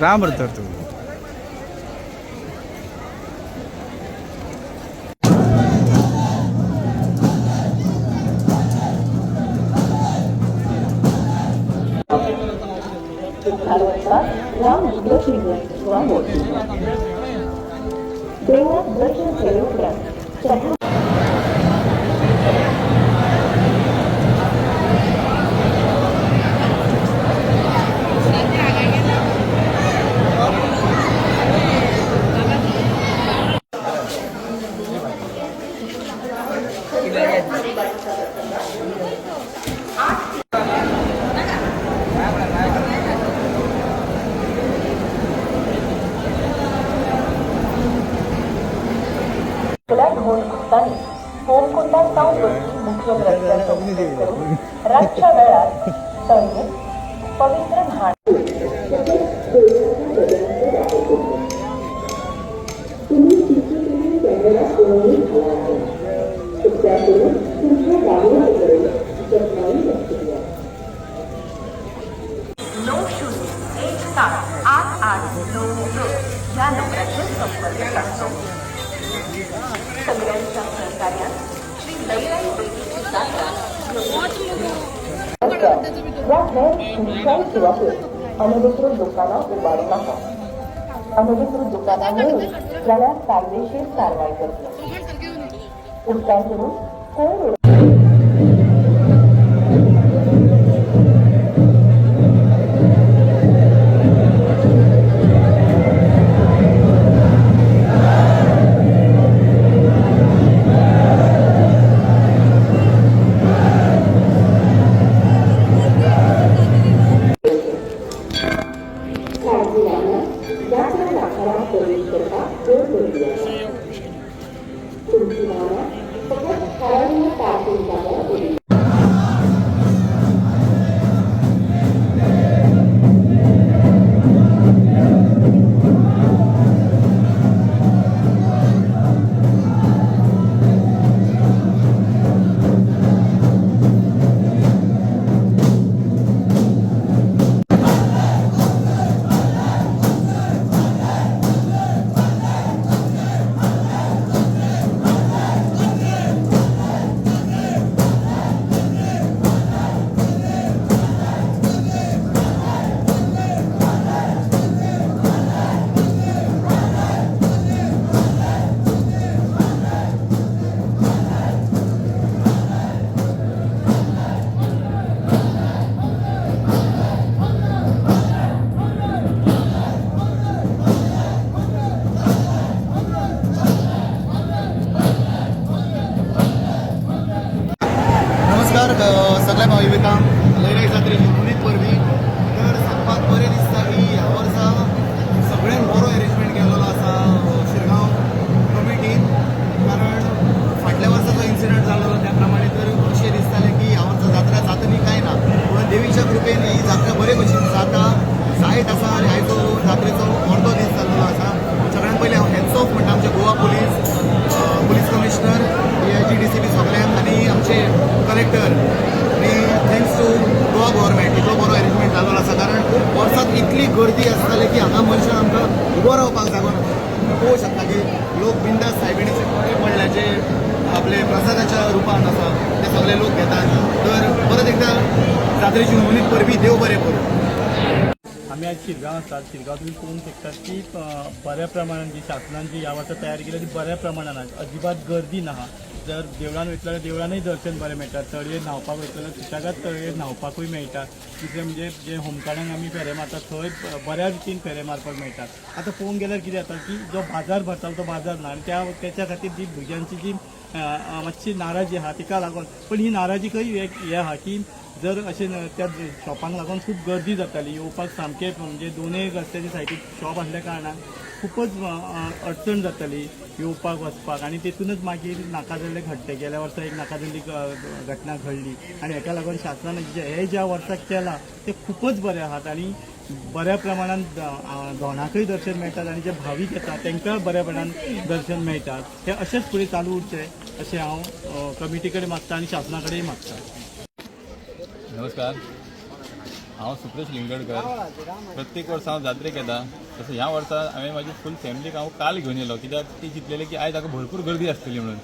राम तर तू होमकुंडा टाउन मुख्य रातच्या वेळात तळे पवित्र न्हाण नऊ 0-1-7-8-8-9 या नंबराचे संपर्क साधतो. सगळ्यांच्या सहकार्यात श्री लईराई देवीची जात्रा अनधिकृत दुकाना उभारू नका. अनधिकृत दुकानामुळे त्याला कायदेशीर कारवाई करते. उपकार करून कोण सगळ्या भाविकांक लयराई जात्रेची उणीत परबी तर सांगपाक बरें दिसता की ह्या वर्सा सगळ्यांक बरो अरेंजमेंट केल्लो आसा शिरगांव कमिटीन. कारण फाटल्या वर्सा जो इन्सिडंट जाल्लो त्या प्रमाणे तर अशें दिसतालें की ह्या वर्सा जात्रा जातली काय ना, पूण देवीच्या कृपेन ही जात्रा बरे भशेन जाता जायत आसा आनी आयचो जात्रेचो अर्दो दीस जाल्लो आसा. सगळ्यांत पयलीं हांव हॅट्स ऑफ म्हणटा आमचे गोवा पुलीस कमिशनर DCP सगळ्यांक आनी आमचे कलेक्टर आनी थँक्स टू गोवा गव्हर्मेंट इतलो बरो अरेंजमेंट जाल्लो आसा. कारण वर्साक इतली गर्दी आसताली की हांगा मनशान आमकां उबो रावपाक जागो ना. पळोवंक शकता की लोक बिंदास सायबिणीचे पडल्याचे आपले प्रसादाच्या रुपान आसा ते सगळे लोक घेतात. तर परत एकदा जात्रेची उणीत परबी देव बरें करूं. आम्ही आज शिरगांव असतात. शिरगांव तुम्ही पळोवंक शकतात की बऱ्या प्रमाणात जी शासनान जी ह्या वर्सा तयार केल्या ती बऱ्या प्रमाणात अजिबात गर्दी ना. जर देवळान वयतले जाल्यार देवळानूय दर्शन बरें मेळटा. तळयेर न्हांवपाक वयतले जाल्यार सुशेगाद तळयेर न्हांवपाकूय मेळटा. दुसरें म्हणजे जे होमकार्डांक आमी फेरे मारतात थंय बऱ्या रितीन फेरे मारपाक मेळटा. आतां पळोवंक गेल्यार कितें जाता की जो बाजार भरतालो तो बाजार ना आनी त्याच्या खातीर जी भुरग्यांची जी मातशी नाराजी आहा तिका लागून. पण ही नाराजी खंय हे आहा की जर अशें त्या शॉपांक लागून खूब गर्दी जाताली. येवपाक सामकें म्हणजे दोनूय रस्त्याच्या सायडीक शॉप आसल्या कारणान खूपच अडचण जाताली येवपाक वचपाक. आनी तेतूनच मागीर नाका जाल्ले घडटे. गेल्या वर्सा एक नाका जाल्ली घटना घडली आनी हेका लागून शासनान हे ज्या वर्साक केलां ते खूपच बरें आहात आनी बऱ्या प्रमाणात दोनाकय दर्शन मेळटात आनी जे भावीक येतात तांकां बऱ्या प्रमाणात दर्शन मेळटात. हे अशेंच फुडें चालू उरचें अशें हांव कमिटी कडेन मागता आनी शासना कडेन मागता. नमस्कार. हांव सुप्रेश लिंगडकर. प्रत्येक वर्सा हांव जात्रेक येता. तसं ह्या वर्सा हांवें म्हाजी फूल फॅमिलीक हांव काल घेवन येयलो, कित्याक ती चिंतलेली की आयज हाका भरपूर गर्दी आसतली म्हणून.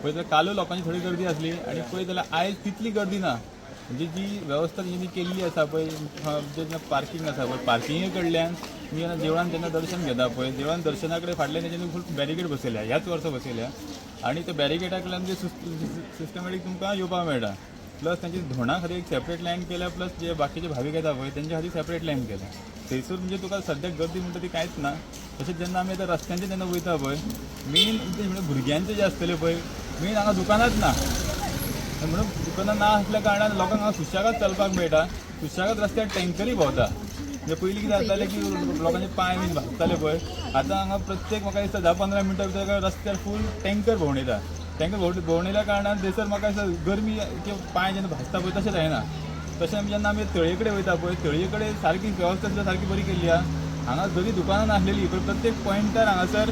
पळय जाल्यार कालूय लोकांची थोडी गर्दी आसली आनी पळय जाल्यार आयज तितली गर्दी ना. म्हणजे जी वेवस्था तेंच्यांनी केल्ली आसा पळय, जेन्ना पार्किंग आसा पळय, पार्किंगे कडल्यान मी जेन्ना देवळान जेन्ना दर्शन घेता पळय, देवळान दर्शना कडेन फाटल्यान तेंच्यांनी फूल बॅरिकेड बसयल्या, ह्याच वर्सा बसयल्या. आनी त्या बॅरिकेडा कडल्यान म्हणजे सिस्टमॅटीक तुमकां येवपाक मेळटा. प्लस तांची धोंडा खातीर एक सेपरेट लायन केल्या, प्लस जे बाकीचे भावीक येता पळय तेंच्या खातीर सेपरेट लायन केल्या. थंयसर म्हणजे तुका सद्याक गर्दी म्हणटा ती कांयच ना. तशेंच जेन्ना आमी आतां रस्त्यांचेर जेन्ना वयता पळय, मेन म्हणजे भुरग्यांचें जें आसतलें पळय, मेन हांगा दुकानाच ना. म्हणून दुकानां ना आसल्या कारणान लोकांक हांगा सुशेगाद चलपाक मेळटा. सुशेगाद रस्त्यार टँकरी भोंवता. म्हणजे पयलीं कितें जातालें की लोकांचे पांय बीन भाजताले पळय, आतां हांगा प्रत्येक म्हाका दिसता 10-15 मिनटां भितर रस्त्यार फूल टँकर भोंवणयता. टँकर भोंवणयल्या कारणान थंयसर म्हाका दिसता गरमी किंवा पांय जेन्ना भाजता पळय तशें जायना. तशें जेन्ना आमी तळये कडेन वयता पळय, तळये कडेन सारकी वेवस्था सुद्दां सारकी बरी केल्ली आहा. हांगा जरी दुकानां नासलेली पण प्रत्येक पॉयंटार हांगासर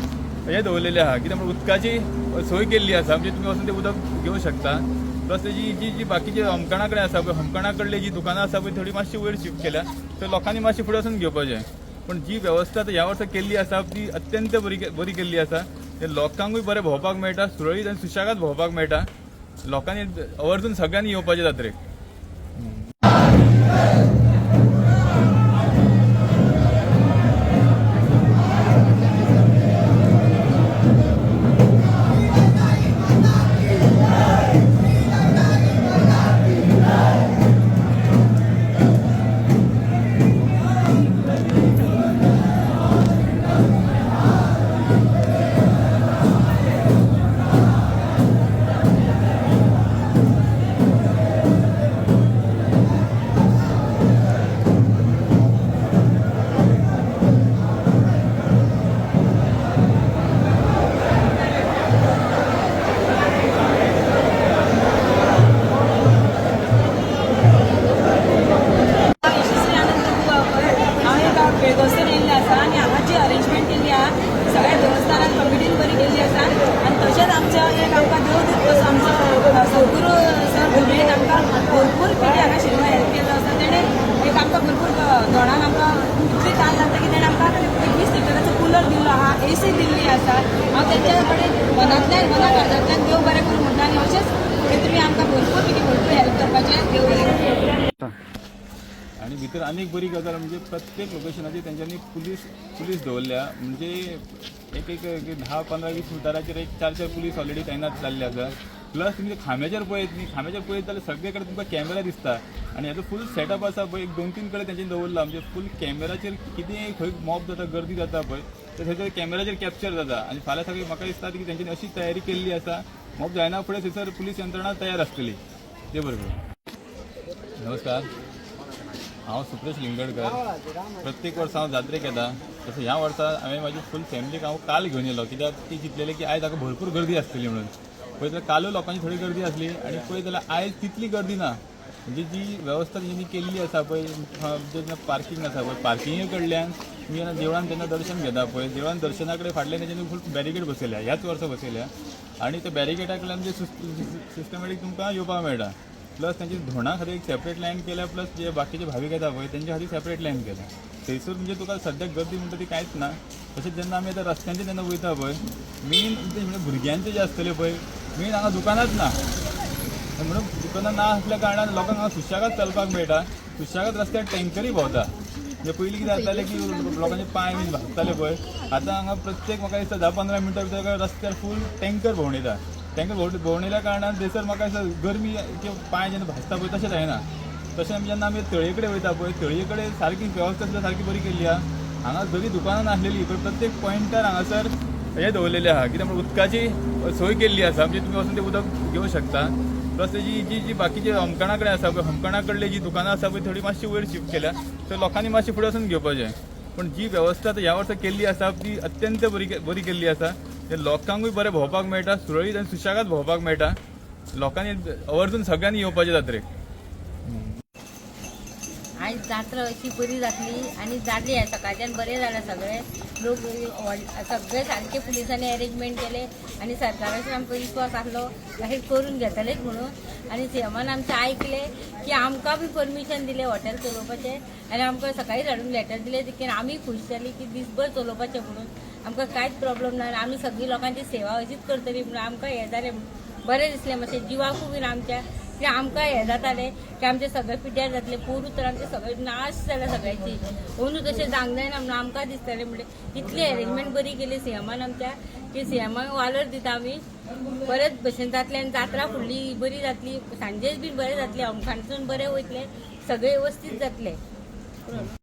हें दवरलेलें आहा, कित्याक म्हणल्यार उदकाची सोय केल्ली आसा. म्हणजे तुमी वचून तें उदक घेवं शकता. प्लस तेजी जी बाकीचे होमकाणा कडेन आसा पळय, होमकाणा कडली जी दुकानां आसा पळय थोडी मातशी वयर शिफ्ट केल्या, तर लोकांनी मातशी फुडें वचून घेवपाचें. पण जी वेवस्था ह्या वर्सा केल्ली आसा ती अत्यंत बरी केल्ली आसा. ते लोकांकूय बरें भोंवपाक मेळटा, सुरळीत आनी सुशेगाद भोंवपाक मेळटा. लोकांनी आवर्जून सगळ्यांनी येवपाचें जात्रेक. बेळगांवसून येयल्ले आसा आनी हांगा जी अरेंजमेंट केल्ली आहा सगळ्या देवस्थानान कमिटीन बरी केल्ली आसा. आनी तशेंच आमच्या एक आमकां देवदूत कसो आमचो सद्गुरू सर भुमेन आमकां भरपूर कितें हांगा शिरवा हेल्प केल्लो आसा. तेणें एक आमकां भरपूर दोणांक आमकां इतली तान लागता की तेणें आमकां 20 लिटराचो कुलर दिल्लो आहा, AC दिल्ली आसा. हांव तेंच्या कडेन मनांतल्यान देव बरें करूं म्हणटा. आनी अशेंच तुमी आमकां भरपूर हेल्प करपाचें देव बरें करूं. आणि भितर आनीक बरी गजाल म्हणजे प्रत्येक लोकेशनाचेर तेंच्यांनी पुलीस दवरल्या. म्हणजे एक 10-15-20 मिटराचेर एक 4 पुलीस ऑलरेडी तैनात जाल्ले आसा. प्लस तुमी खांब्याचेर पळयत न्ही, खांब्याचेर पळयत जाल्यार सगळे कडेन तुमकां कॅमेरा दिसता. आनी हेजो फूल सेटअप आसा पळय, 2-3 कडेन तेंच्यांनी दवरला. म्हणजे फूल कॅमेराचेर कितेंय खंय मॉब जाता, गर्दी जाता पळय, तर थंयसर कॅमेराचेर कॅप्चर जाता. आनी फाल्यां सगळी म्हाका दिसता की तेंच्यांनी अशी तयारी केल्ली आसा, मॉब जायना फुडें थंयसर पुलीस यंत्रणा तयार आसतली. ते बरोबर. नमस्कार, हांव सुप्रेश लिंगडकर. प्रत्येक वर्सा हांव जात्रेक येता. तसं ह्या वर्सा हांवें म्हाजी फूल फॅमिलीक हांव काल घेवन येयलो, कित्याक ती चिंतलेली की आयज हाका भरपूर गर्दी आसतली म्हणून. पळय जाल्यार कालूय लोकांची थोडी गर्दी आसली आनी पळय जाल्यार आयज तितली गर्दी ना. म्हणजे जी वेवस्था तेंच्यांनी केल्ली आसा पळय, जेन्ना पार्किंग आसा पळय, पार्किंगे कडल्यान मी जेन्ना देवळान जेन्ना दर्शन घेता पळय, देवळान दर्शना कडेन फाटल्यान तेंच्यांनी फूल बॅरिकेड बसयल्या, ह्याच वर्सा बसयल्या. आनी त्या बॅरिकेडा कडल्यान म्हणजे सिस्टमॅटीक तुमकां येवपाक मेळटा. प्लस तांची धोंडा खातीर एक सेपरेट लायन केल्या, प्लस जे बाकीचे भावीक येता पळय तेंच्या खातीर सेपरेट लायन केल्या. थंयसर म्हणजे तुका सद्याक गर्दी म्हणटा ती कांयच ना. तशेंच जेन्ना आमी आतां रस्त्यांचेर जेन्ना वयता पळय, मेन म्हणजे भुरग्यांचें जें आसतलें पळय, मेन हांगा दुकानाच ना. म्हणून दुकानां ना आसल्या कारणान लोकांक हांगा सुशेगाद चलपाक मेळटा. सुशेगाद रस्त्यार टँकरी भोंवता. म्हणजे पयलीं कितें जातालें की लोकांचे पांय बीन भाजताले पळय, आतां हांगा प्रत्येक म्हाका दिसता 10-15 मिनटां भितर रस्त्यार फूल टँकर भोंवणयता. टँकर भोंवणयल्या कारणान थंयसर म्हाका दिसता गरमी किंवा पांय जेन्ना भाजता पळय तशें जायना. तशें जेन्ना आमी तळये कडेन वयता पळय, तळये कडेन सारकी वेवस्था सुद्दां सारकी बरी केल्ली आहा. हांगा जरी दुकानां नासलेली पण प्रत्येक पॉयंटार हांगासर हें दवरलेलें आहा, कित्याक म्हणल्यार उदकाची सोय केल्ली आसा. म्हणजे तुमी वचून तें उदक घेवं शकता. प्लस तेजी जी बाकीचे होमकाणा कडेन आसा पळय, होमकाणा कडली जी दुकानां आसा पळय थोडी मातशी वयर शिफ्ट केल्या, तर लोकांनी मातशी फुडें वचून घेवपाचें. पण जी वेवस्था ह्या वर्सा केल्ली आसा ती अत्यंत बरी केल्ली आसा. ते लोकांकूय बरें भोंवपाक मेळटा, सुरळीत आनी सुशेगाद भोंवपाक मेळटा. लोकांनी आवर्जून सगळ्यांनी येवपाचें जात्रेक. आयज जात्रा अशी बरी जातली आनी जाली आहे सकाळच्यान बरें जालें सगळे लोक सगळे सारके पुलिसांनी अरेंजमेंट केले आनी सरकाराचेर आमकां विश्वास आसलो हे करून घेतलेच म्हणून आनी सीएमान आमचें आयकले की आमकां बी परमिशन दिलें हॉटेल चलोवपाचें आनी आमकां सकाळीं धाडून लेटर दिलें देखीन आमी खूश जालीं की दीसभर चलोवपाचें म्हणून आमकां कांयच प्रॉब्लेम ना आमी सगळीं लोकांची सेवा अशीच करतली म्हणून आमकां हें जालें बरें दिसलें मातशें जिवाकूय बीन आमच्या की आमकां हें जातालें की आमचे सगळे पिड्ड्यार जातले पोरूं तर आमचे सगळे नाश जाल्या सगळ्यांची अंदू तशें जावंक जायना म्हणून आमकां दिसतालें म्हणजे इतली अरेंजमेंट बरी केली सीएमान आमच्या की सीएमाक वालोर दिता आमी बरेच भशेन जातलें आनी जात्रा फुडली बरी जातली सांजेच बीन बरें जातलें अमखाणसून बरें वयतलें सगळें वेवस्थीत जातलें